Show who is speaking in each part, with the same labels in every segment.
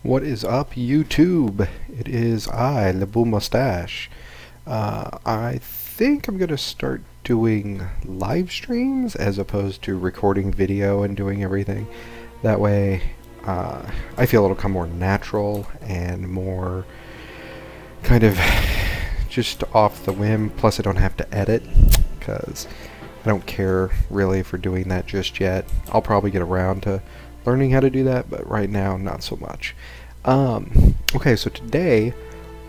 Speaker 1: What is up, YouTube? It is I, Le Beau Mustache. I think I'm going to start doing live streams as opposed to recording video and doing everything. That way, I feel it'll come more natural and more kind of just off the whim. Plus, I don't have to edit because I don't care really for doing that just yet. I'll probably get around to learning how to do that, but right now, not so much. Okay, so today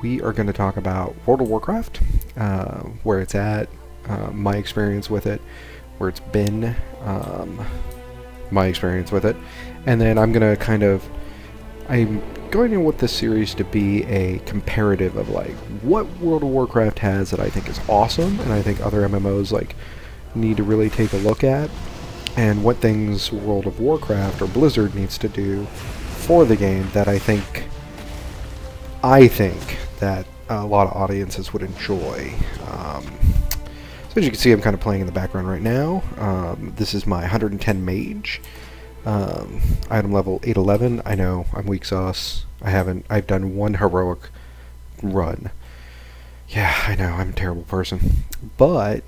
Speaker 1: we are going to talk about World of Warcraft, where it's at, my experience with it, where it's been, my experience with it, and then I'm going to want this series to be a comparative of like what World of Warcraft has that I think is awesome, and I think other MMOs like need to really take a look at, and what things World of Warcraft or Blizzard needs to do for the game that I think that a lot of audiences would enjoy. So as you can see, I'm kind of playing in the background right now. This is my 110 mage, item level 811. I know I'm weak sauce. I've done one heroic run. Yeah, I know I'm a terrible person, but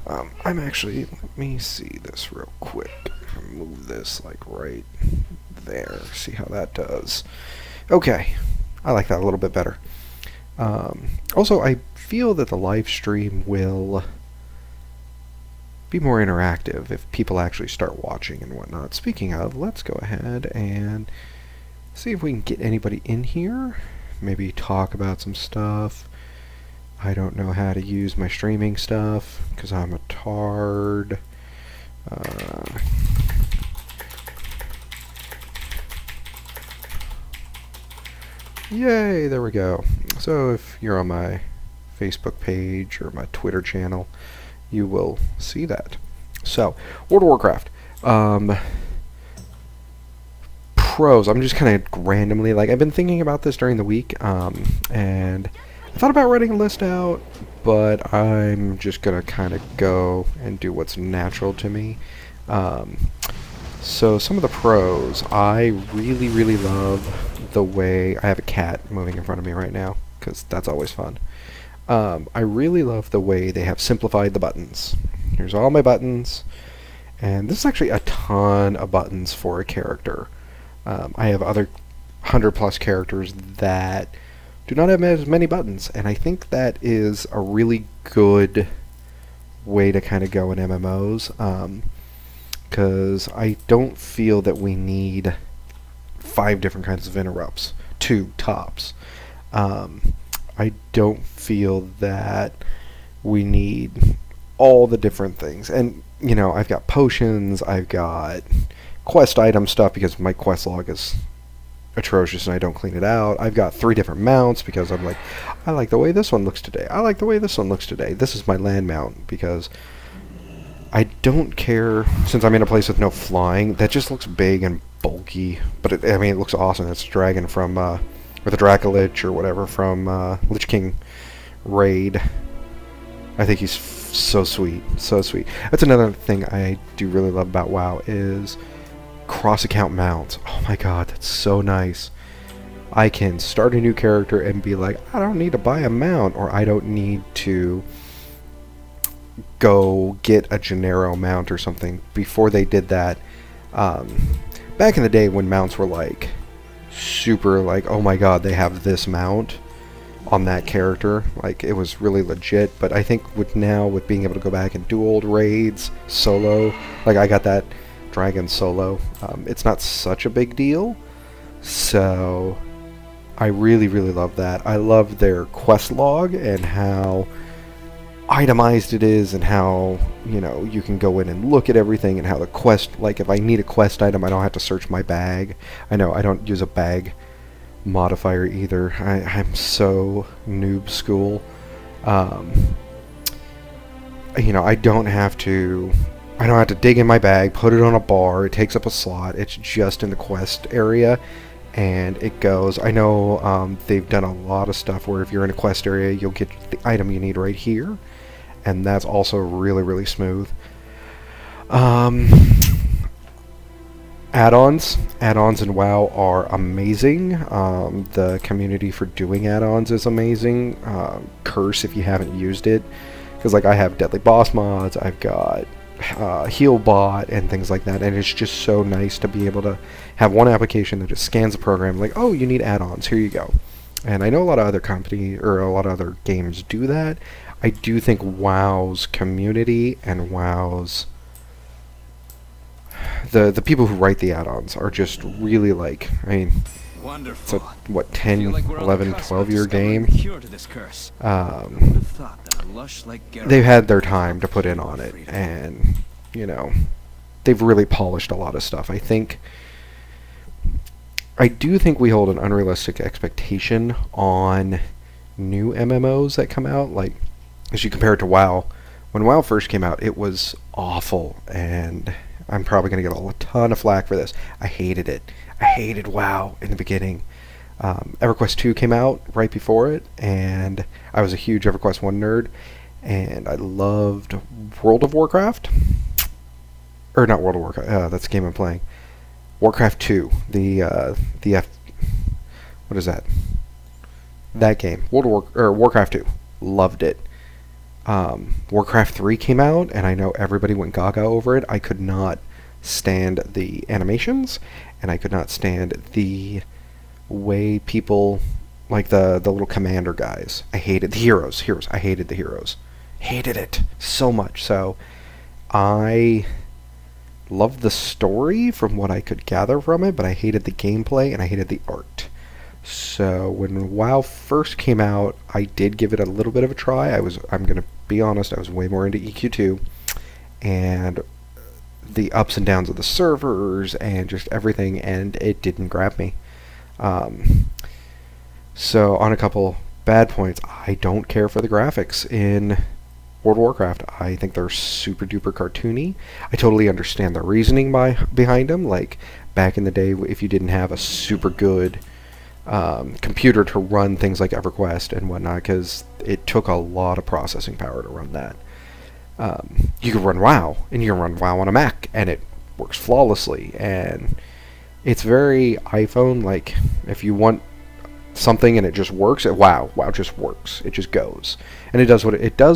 Speaker 1: I'm actually, let me see this real quick. Move this like right there. See how that does. Okay, I like that a little bit better. Also, I feel that the live stream will be more interactive if people actually start watching and whatnot. Speaking of, let's go ahead and see if we can get anybody in here. Maybe talk about some stuff. I don't know how to use my streaming stuff because I'm a tard. Yay, there we go. So if you're on my Facebook page or my Twitter channel, you will see that. So, World of Warcraft. Pros, I'm just kind of randomly, like, I've been thinking about this during the week, and I thought about writing a list out, but I'm just going to kind of go and do what's natural to me. So some of the pros, I really, really love the way, I have a cat moving in front of me right now, because that's always fun. I really love the way they have simplified the buttons. Here's all my buttons, and this is actually a ton of buttons for a character. I have other 100+ characters that do not have as many buttons, and I think that is a really good way to kind of go in MMOs, because I don't feel that we need 5 different kinds of interrupts, 2 tops. I don't feel that we need all the different things. And, you know, I've got potions, I've got quest item stuff because my quest log is atrocious and I don't clean it out. I've got 3 different mounts because I'm like, I like the way this one looks today. I like the way this one looks today. This is my land mount because I don't care, since I'm in a place with no flying, that just looks big and bulky. But it looks awesome. It's a dragon from, or the Dracolich or whatever from Lich King Raid. I think he's so sweet, so sweet. That's another thing I do really love about WoW is cross-account mounts. Oh my god, that's so nice. I can start a new character and be like, I don't need to buy a mount, or I don't need to go get a Gennaro mount or something. Before they did that, back in the day when mounts were like super like, oh my god, they have this mount on that character, like it was really legit. But I think with being able to go back and do old raids solo, like I got that dragon solo, it's not such a big deal, so I really, really love that. I love their quest log and how itemized it is, and how, you know, you can go in and look at everything, and how the quest, like if I need a quest item, I don't have to search my bag. I know I don't use a bag modifier either. I'm so noob school. You know, I don't have to dig in my bag, put it on a bar, it takes up a slot, it's just in the quest area, and it goes. I know they've done a lot of stuff where if you're in a quest area, you'll get the item you need right here, and that's also really, really smooth. Add-ons in WoW are amazing. The community for doing add-ons is amazing. Curse if you haven't used it, because like I have Deadly Boss mods, I've got Heal Bot and things like that, and it's just so nice to be able to have one application that just scans the program like, oh, you need add-ons, here you go. And I know a lot of other a lot of other games do that. I do think WoW's community and WoW's the people who write the add-ons are just really like, I mean, it's a, what, 10, 11, 12-year game. They've had their time to put in on it, and, you know, they've really polished a lot of stuff. I do think we hold an unrealistic expectation on new MMOs that come out, like, as you compare it to WoW. When WoW first came out, it was awful, and I'm probably going to get a ton of flack for this. I hated it. I hated WoW in the beginning. EverQuest 2 came out right before it, and I was a huge EverQuest 1 nerd, and I loved World of Warcraft. Or not World of Warcraft, that's the game I'm playing. Warcraft 2, what is that? That game, Warcraft 2. Loved it. Warcraft 3 came out, and I know everybody went gaga over it. I could not stand the animations, and I could not stand the way people, like the little commander guys. I hated the heroes. I hated the heroes. Hated it so much. So I loved the story from what I could gather from it, but I hated the gameplay and I hated the art. So when WoW first came out, I did give it a little bit of a try. I'm going to be honest, I was way more into EQ2, and the ups and downs of the servers and just everything, and it didn't grab me. So on a couple bad points, I don't care for the graphics in World of Warcraft. I think they're super duper cartoony. I totally understand the reasoning behind them. Like back in the day, if you didn't have a super good computer to run things like EverQuest and whatnot, because it took a lot of processing power to run that. You can run WoW, and you can run WoW on a Mac, and it works flawlessly. And it's very iPhone. Like if you want something and it just works, WoW just works. It just goes, and it does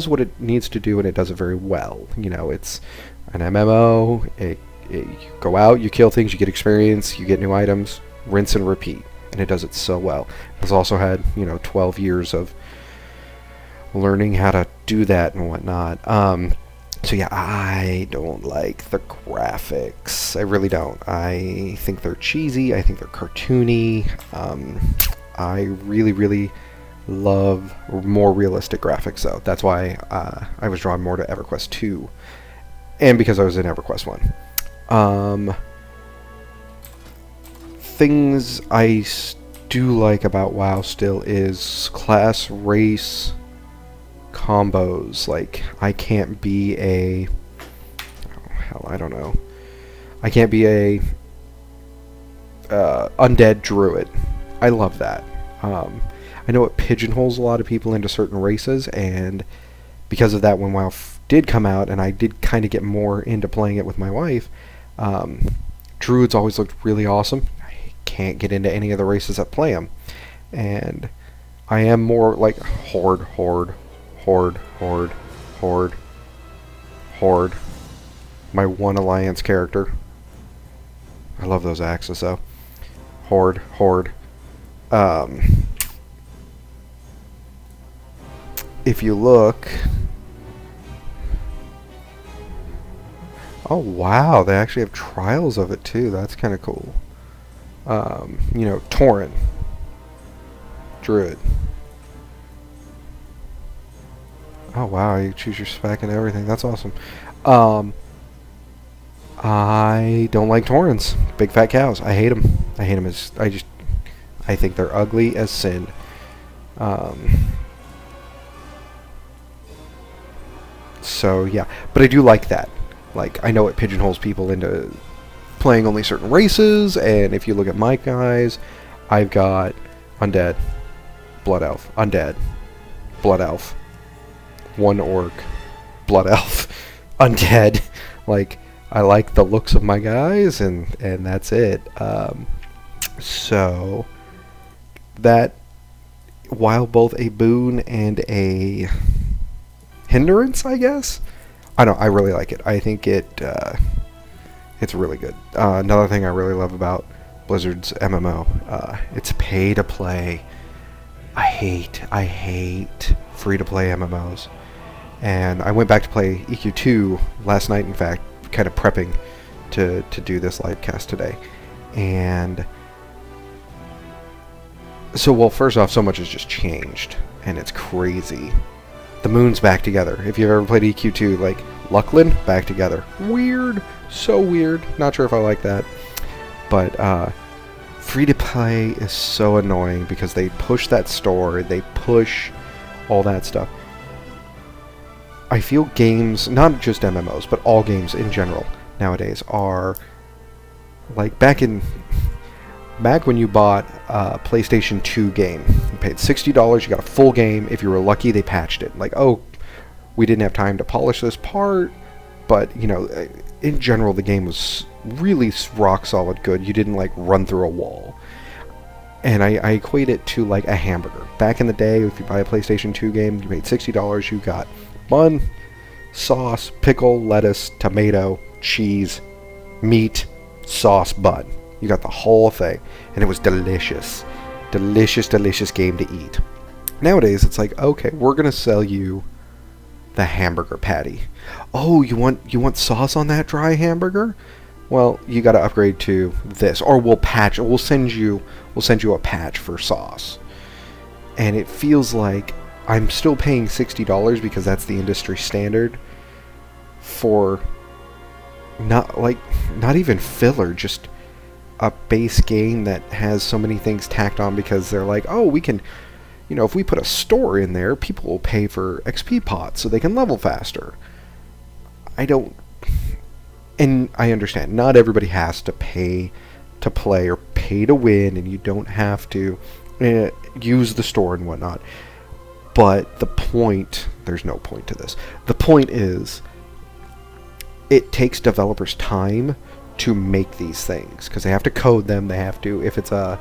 Speaker 1: what it needs to do, and it does it very well. You know, it's an MMO. You go out, you kill things, you get experience, you get new items, rinse and repeat. And it does it so well. It's also had, 12 years of learning how to do that and whatnot. So yeah, I don't like the graphics. I really don't. I think they're cheesy. I think they're cartoony. I really, really love more realistic graphics, though. That's why I was drawn more to EverQuest 2, and because I was in EverQuest 1. Things I do like about WoW still is class race combos. Like, I can't be a... oh, hell, I don't know. I can't be a undead druid. I love that. I know it pigeonholes a lot of people into certain races, and because of that, when WoW did come out, and I did kind of get more into playing it with my wife, druids always looked really awesome. Can't get into any of the races that play them, and I am more like horde. My one alliance character. I love those axes though. Horde. If you look, oh wow, they actually have trials of it too. That's kind of cool. Tauren, druid. Oh wow, you choose your spec and everything. That's awesome. I don't like Taurens. Big fat cows. I hate them. I think they're ugly as sin. So yeah, but I do like that. Like, I know it pigeonholes people into playing only certain races, and if you look at my guys, I've got undead, blood elf, undead, blood elf, one orc, blood elf, undead. Like, I like the looks of my guys, and that's it. So that, while both a boon and a hindrance, I guess. I really like it. I think it's really good. Another thing I really love about Blizzard's MMO, it's pay to play. I hate free to play MMOs. And I went back to play EQ2 last night, in fact, kind of prepping to do this live cast today. And so, well, first off, so much has just changed, and it's crazy. The moon's back together. If you've ever played EQ2, like, Luckland, back together. Weird. So weird. Not sure if I like that. But, free-to-play is so annoying because they push that store, they push all that stuff. I feel games, not just MMOs, but all games in general nowadays are, like, back when you bought a PlayStation 2 game, you paid $60, you got a full game. If you were lucky, they patched it. Like, oh, we didn't have time to polish this part, but, you know, in general, the game was really rock solid good. You didn't, like, run through a wall. And I equate it to, like, a hamburger. Back in the day, if you buy a PlayStation 2 game, you paid $60, you got bun, sauce, pickle, lettuce, tomato, cheese, meat, sauce, bun. You got the whole thing, and it was delicious. Delicious, delicious game to eat. Nowadays, it's like, okay, we're going to sell you the hamburger patty. Oh, you want sauce on that dry hamburger? Well, you got to upgrade to this, or we'll send you a patch for sauce. And it feels like I'm still paying $60 because that's the industry standard for not even filler, just a base game that has so many things tacked on because they're like, oh, we can, you know, if we put a store in there, people will pay for XP pots so they can level faster. And I understand, not everybody has to pay to play or pay to win, and you don't have to use the store and whatnot. But there's no point to this. The point is, it takes developers time to make these things, because they have to code them, they have to, if it's a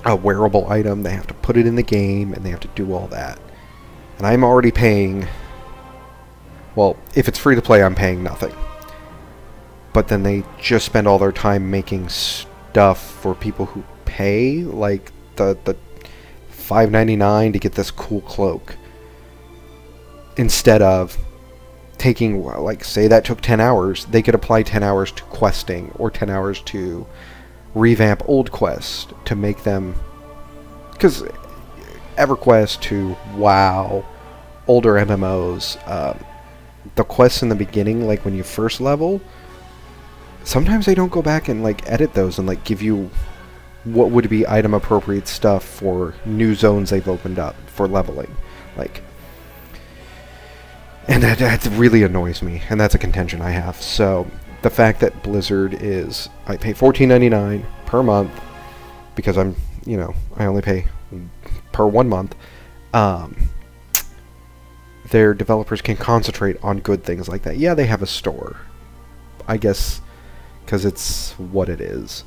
Speaker 1: wearable item, they have to put it in the game, and they have to do all that. And I'm already paying, well, if it's free to play, I'm paying nothing. But then they just spend all their time making stuff for people who pay, like the $5.99 to get this cool cloak, instead of taking, like, say that took 10 hours, they could apply 10 hours to questing, or 10 hours to revamp old quests to make them, because EverQuest to WoW, older MMOs, the quests in the beginning, like when you first level, sometimes they don't go back and, like, edit those and, like, give you what would be item appropriate stuff for new zones they've opened up for leveling, like. And that really annoys me, and that's a contention I have. So the fact that Blizzard I pay $14.99 per month because I only pay per 1 month. Their developers can concentrate on good things like that. Yeah, they have a store, I guess, because it's what it is.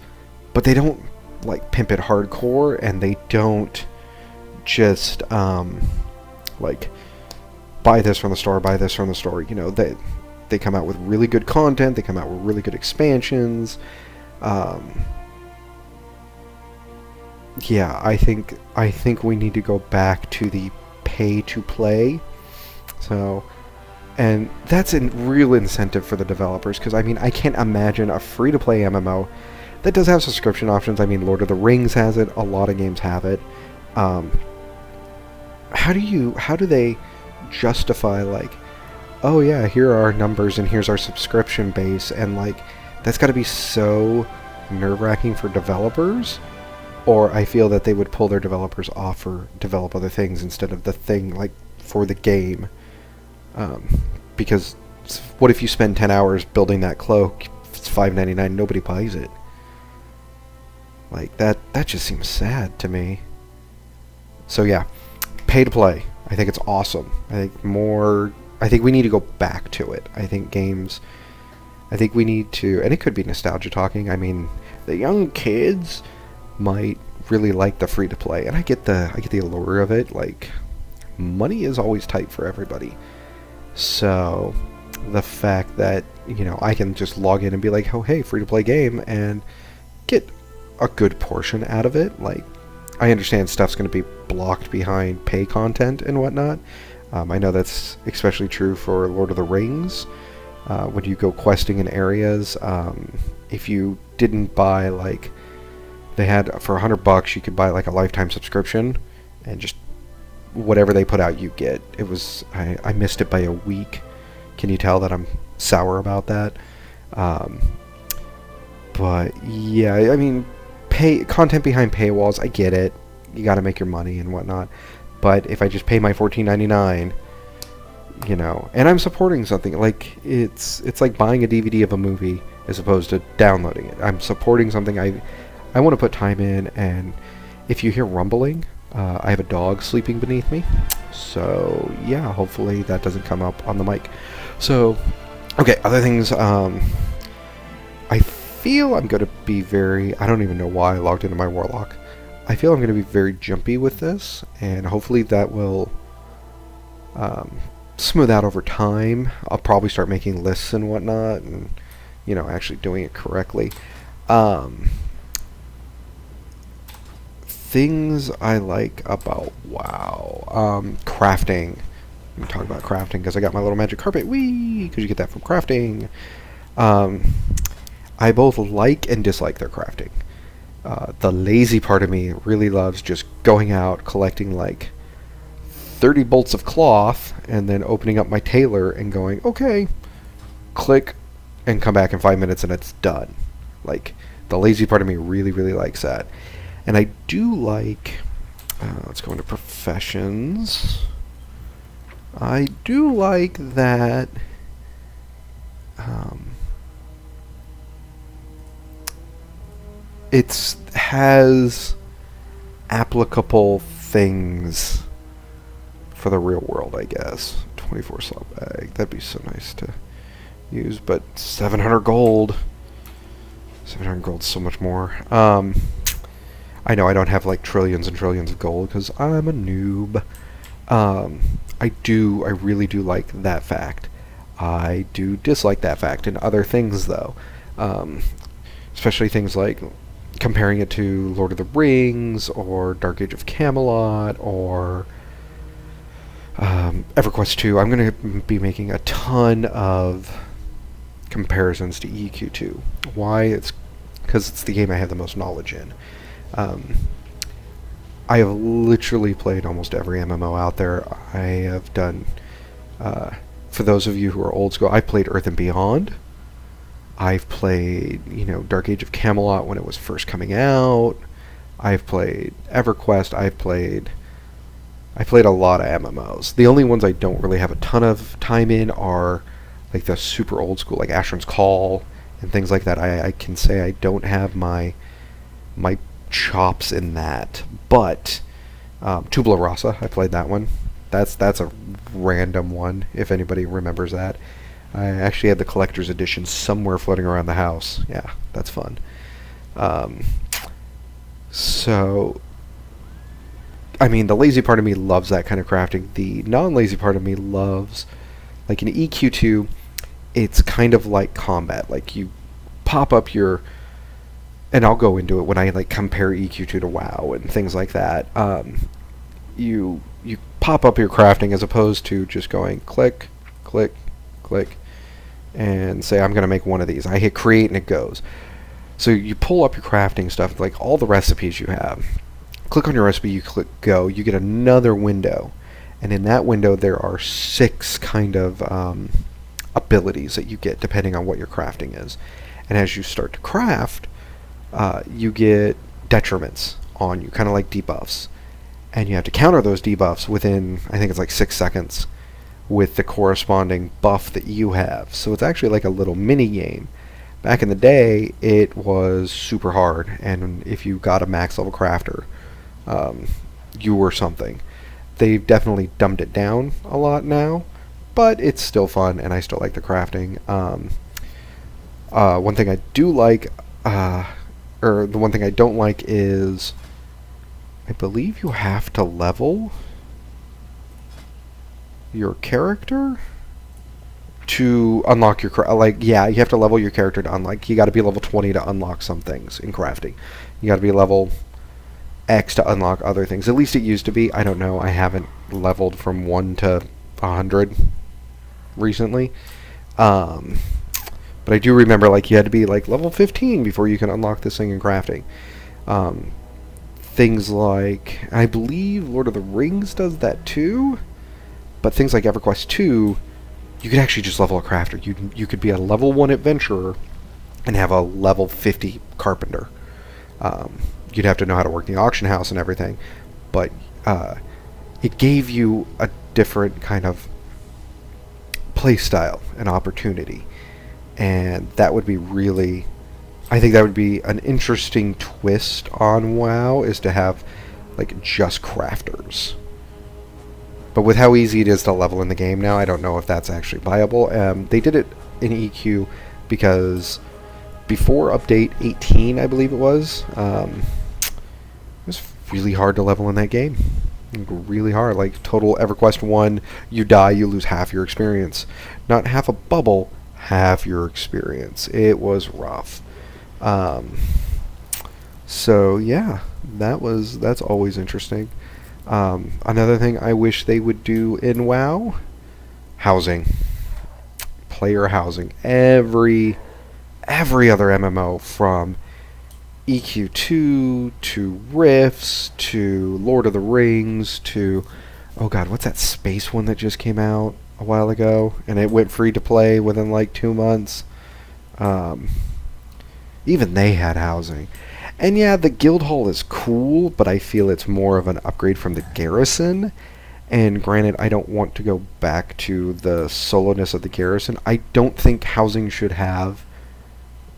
Speaker 1: But they don't, like, pimp it hardcore, and they don't just like, buy this from the store, buy this from the store. You know, they come out with really good content, they come out with really good expansions. Yeah, I think we need to go back to the pay to play. So, and that's a real incentive for the developers, because I mean, I can't imagine a free to play MMO that does have subscription options. I mean, Lord of the Rings has it, a lot of games have it. How do they justify, like, oh yeah, here are our numbers and here's our subscription base, and, like, that's got to be so nerve-wracking for developers? Or I feel that they would pull their developers off or develop other things instead of the thing, like, for the game. Because what if you spend 10 hours building that cloak, it's $5.99, nobody buys it? Like, that just seems sad to me. So yeah, pay to play. I think it's awesome. I think more I think we need to go back to it. I think games. I think we need to, and it could be nostalgia talking. I mean, the young kids might really like the free to play, and I get the allure of it. Like, money is always tight for everybody, so the fact that I can just log in and be like, oh hey, free to play game, and get a good portion out of it. Like, I understand stuff's going to be blocked behind pay content and whatnot. I know that's especially true for Lord of the Rings. When you go questing in areas, if you didn't buy, like, they had for $100 you could buy like a lifetime subscription, and just whatever they put out you get. It was I missed it by a week. Can you tell that I'm sour about that? But yeah, I mean, pay content behind paywalls, I get it. You got to make your money and whatnot. But if I just pay my $14.99, and I'm supporting something, like it's like buying a DVD of a movie as opposed to downloading it. I'm supporting something I want to put time in, and if you hear rumbling, I have a dog sleeping beneath me. So yeah, hopefully that doesn't come up on the mic. So, okay, other things. I feel I'm going to be I don't even know why I logged into my Warlock. I feel I'm going to be very jumpy with this, and hopefully that will smooth out over time. I'll probably start making lists and whatnot, and actually doing it correctly. Things I like about WoW. Crafting. I'm talking about crafting because I got my little magic carpet. Whee! Because you get that from crafting. I both like and dislike their crafting. The lazy part of me really loves just going out, collecting like 30 bolts of cloth, and then opening up my tailor and going, okay, click, and come back in 5 minutes and it's done. Like, the lazy part of me really, really likes that. And I do like, let's go into professions. I do like that it has applicable things for the real world, I guess. 24 slot bag, that'd be so nice to use, but 700 gold. 700 gold's so much more. I know I don't have like trillions and trillions of gold because I'm a noob. I really do like that fact. I do dislike that fact in other things, though. Especially things like comparing it to Lord of the Rings, or Dark Age of Camelot, or EverQuest 2. I'm going to be making a ton of comparisons to EQ2. Why? It's because it's the game I have the most knowledge in. I have literally played almost every MMO out there. I have done, for those of you who are old school, I've played Earth and Beyond. I've played, Dark Age of Camelot when it was first coming out. I've played EverQuest. I played a lot of MMOs. The only ones I don't really have a ton of time in are like the super old school, like Asheron's Call and things like that. I can say I don't have my chops in that, but Tabula Rasa, I played that one. That's a random one, if anybody remembers that. I actually had the collector's edition somewhere floating around the house. Yeah, that's fun. So, I mean, the lazy part of me loves that kind of crafting. The non-lazy part of me loves, like in EQ2, it's kind of like combat. Like, you pop up your, and I'll go into it when I like compare EQ2 to WoW and things like that. You pop up your crafting as opposed to just going click, click, click, and say, I'm going to make one of these. I hit create and it goes. So you pull up your crafting stuff, like all the recipes you have. Click on your recipe, you click go, you get another window. And in that window there are 6 kind of abilities that you get depending on what your crafting is. And as you start to craft, you get detriments on you, kind of like debuffs. And you have to counter those debuffs within, I think it's like 6 seconds, with the corresponding buff that you have. So it's actually like a little mini game. Back in the day, it was super hard, and if you got a max level crafter, you were something. They've definitely dumbed it down a lot now, but it's still fun, and I still like the crafting. One thing I do like, or the one thing I don't like is, I believe you have to level your character to unlock your yeah, you have to level your character to unlock. You got to be level 20 to unlock some things in crafting. You got to be level X to unlock other things. At least it used to be. I don't know. I haven't leveled from 1 to 100 recently. But I do remember, like, you had to be like level 15 before you can unlock this thing in crafting. Things like, I believe Lord of the Rings does that too. But things like EverQuest 2, you could actually just level a crafter. You could be a level 1 adventurer and have a level 50 carpenter. You'd have to know how to work the auction house and everything, but it gave you a different kind of play style and opportunity, and that would be really, I think that would be an interesting twist on WoW, is to have like just crafters. But with how easy it is to level in the game now, I don't know if that's actually viable. They did it in EQ because before update 18, I believe it was really hard to level in that game. Really hard. Like, total EverQuest 1, you die, you lose half your experience. Not half a bubble, half your experience. It was rough. So, yeah, that's always interesting. Another thing I wish they would do in WoW, housing. Player housing. Every other MMO, from EQ2 to Rifts to Lord of the Rings to, oh god, what's that space one that just came out a while ago and it went free to play within like 2 months? Even they had housing. And yeah, the guild hall is cool, but I feel it's more of an upgrade from the garrison. And granted, I don't want to go back to the soloness of the garrison. I don't think housing should have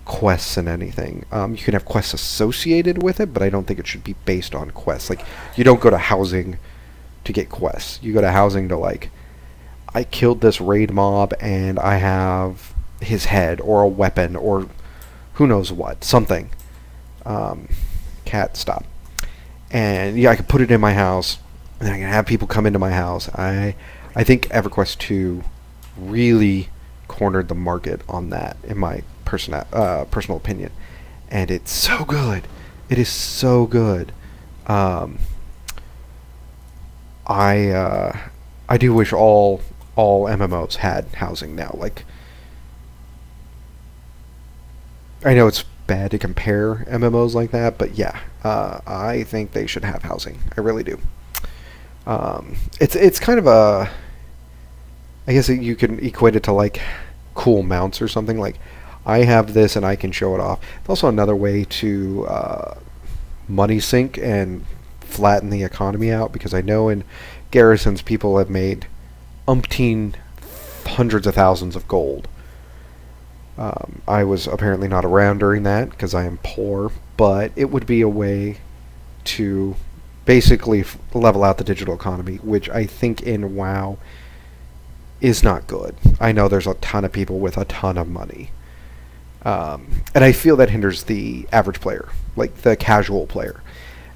Speaker 1: quests and anything. You can have quests associated with it, but I don't think it should be based on quests. Like, you don't go to housing to get quests. You go to housing to, like, I killed this raid mob and I have his head or a weapon or who knows what, something. Cat, stop. And yeah, I could put it in my house, and I can have people come into my house. I think EverQuest 2 really cornered the market on that, in my personal opinion, and it's so good. It is so good. I do wish all MMOs had housing now. Like, I know it's bad to compare MMOs like that, but yeah, I think they should have housing. I really do. It's kind of a, I guess you can equate it to like cool mounts or something. Like, I have this and I can show it off. It's also another way to money sink and flatten the economy out, because I know in garrisons people have made umpteen hundreds of thousands of gold. I was apparently not around during that because I am poor, but it would be a way to basically level out the digital economy, which I think in WoW is not good. I know there's a ton of people with a ton of money. And I feel that hinders the average player, like the casual player.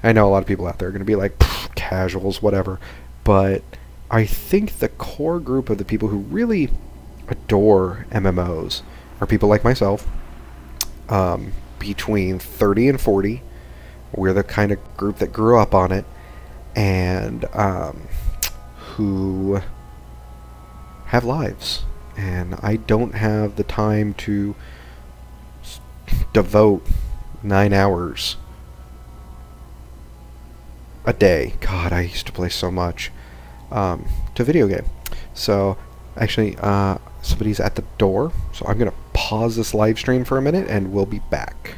Speaker 1: I know a lot of people out there are going to be like, casuals, whatever. But I think the core group of the people who really adore MMOs are people like myself, between 30 and 40. We're the kind of group that grew up on it, and who have lives. And I don't have the time to devote 9 hours a day. God, I used to play so much to video game. So, actually, somebody's at the door, so I'm going to pause this live stream for a minute, and we'll be back.